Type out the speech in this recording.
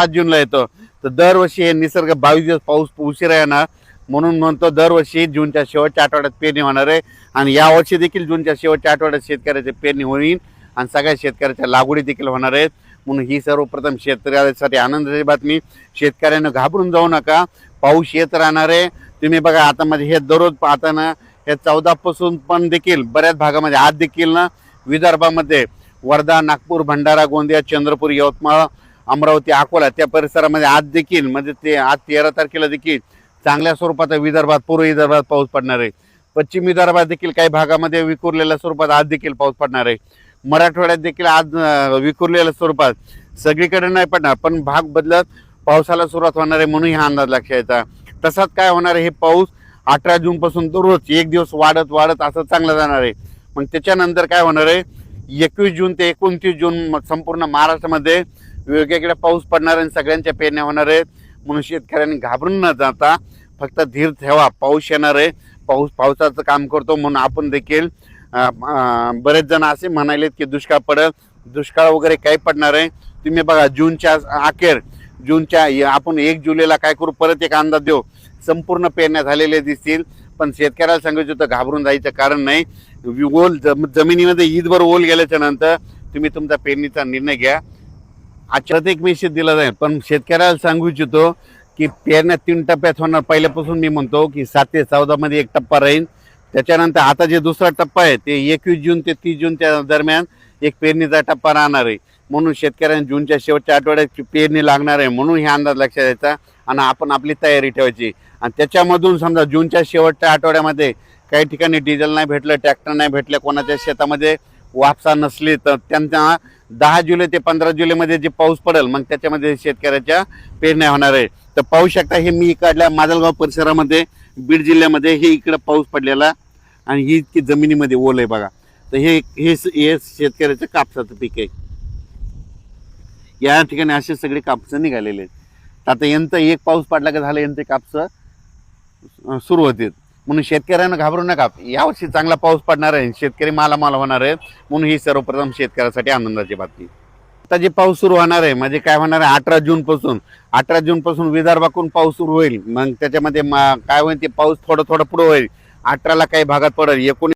जूनला येतो, तर दरवर्षी हे निसर्ग 22 दिवस पाऊस उशिरा येणार म्हणून म्हणतो दरवर्षी जूनच्या शेवटच्या आठवड्यात पेरणी होणार आहे. आणि यावर्षी देखील जूनच्या शेवटच्या आठवड्यात शेतकऱ्याची पेरणी होईल आणि सगळ्या शेतकऱ्याच्या लागवडी देखील होणार आहेत. म्हणून ही सर्वप्रथम शेतकऱ्यासाठी आनंदाची बातमी. शेतकऱ्यांना घाबरून जाऊ नका, पाऊस येत राहणार आहे. तुम्ही बघा आता म्हणजे हे दररोज पाहताना हे 14 पासून पण देखील बऱ्याच भागामध्ये आज देखील ना विदर्भामध्ये वर्धा, नागपूर, भंडारा, गोंदिया, चंद्रपूर, यवतमाळ, अमरावती, अकोला त्या परिसरामध्ये आज देखील म्हणजे ते आज 13 तारखेला देखील चांगल्या स्वरूपात विदर्भात, पूर्व विदर्भात पाऊस पडणार आहे. पश्चिम विदर्भात देखील काही भागामध्ये विखुरलेल्या स्वरूपात आज देखील पाऊस पडणार आहे. मराठवाड्यात देखील आज विखुरलेल्या स्वरूपात सगळीकडे नाही पडणार, पण भाग बदलत पावसाला सुरुवात होणार आहे म्हणून हा अंदाज लक्षात यायचा. तसाच काय होणार आहे, हे पाऊस 18 जून पासून दररोज एक दिवस वाढत वाढत असं चांगलं जाणार आहे. मग त्याच्यानंतर काय होणार आहे, 21 जून ते 29 जून संपूर्ण महाराष्ट्रामध्ये वेगवेगळ्या पाऊस पडणार आणि सगळ्यांच्या पेरण्या होणार आहेत. म्हणून शेतकऱ्यांनी घाबरून न जाता फक्त धीर ठेवा, पाऊस येणार आहे. पाऊस पावसाचं काम करतो म्हणून आपण देखील बरेच जण असे म्हणालेत की दुष्काळ पडेल, दुष्काळ वगैरे काही पडणार आहे. तुम्ही बघा जूनच्या अखेर जूनच्या आपण 1 जुलैला काय करू, परत एक अंदाज देऊ, संपूर्ण पेरण्या झालेल्या दिसतील. पण शेतकऱ्याला सांगायचं होतं घाबरून जायचं कारण नाही. ओल जमिनीमध्ये ईदभर ओल गेल्याच्या नंतर तुम्ही तुमचा पेरणीचा निर्णय घ्या. आजच्यात एक मेसेज दिला जाईल, पण शेतकऱ्याला सांगू इच्छितो की पेरण्या 3 टप्प्यात होणार. पहिल्यापासून मी म्हणतो की 7 ते 14 मध्ये एक टप्पा राहील. त्याच्यानंतर आता जे दुसरा टप्पा आहे ते 21 जून ते 30 जूनच्या दरम्यान एक पेरणीचा टप्पा राहणार आहे. म्हणून शेतकऱ्यांनी जूनच्या शेवटच्या आठवड्यात पेरणी लागणार आहे म्हणून हे अंदाज लक्षात द्यायचा आणि आपण आपली तयारी ठेवायची. आणि त्याच्यामधून समजा जूनच्या शेवटच्या आठवड्यामध्ये काही ठिकाणी डिझेल नाही भेटलं, ट्रॅक्टर नाही भेटले, कोणाच्या शेतामध्ये वापसा नसली, तर त्यांना 10 जुलै ते 15 जुलैमध्ये जे पाऊस पडेल मग त्याच्यामध्ये शेतकऱ्याच्या पेरण्या होणार आहे. तर पाहू शकता हे मी इकडल्या माजलगाव परिसरामध्ये बीड जिल्ह्यामध्ये हे इकडं पाऊस पडलेला आणि ही इतकी जमिनीमध्ये ओल आहे बघा. तर हे शेतकऱ्याचं कापसाचं पीक आहे. या ठिकाणी असे सगळे कापसं निघालेले आहेत. तर आता यांचं एक पाऊस पडला का झालं यांचे कापसं सुरू होतील. म्हणून शेतकऱ्यांना घाबरू नका, यावर्षी चांगला पाऊस पडणार आहे, शेतकरी मालामाल होणार आहे. म्हणून ही सर्वप्रथम शेतकऱ्यासाठी आनंदाची बातमी. आता जे पाऊस सुरू होणार आहे म्हणजे काय होणार आहे, 18 जून पासून विदर्भाकडून पाऊस सुरू होईल. मग त्याच्यामध्ये काय होईल ते पाऊस थोडं पुढे होईल. 18ला काही भागात पडेल, 19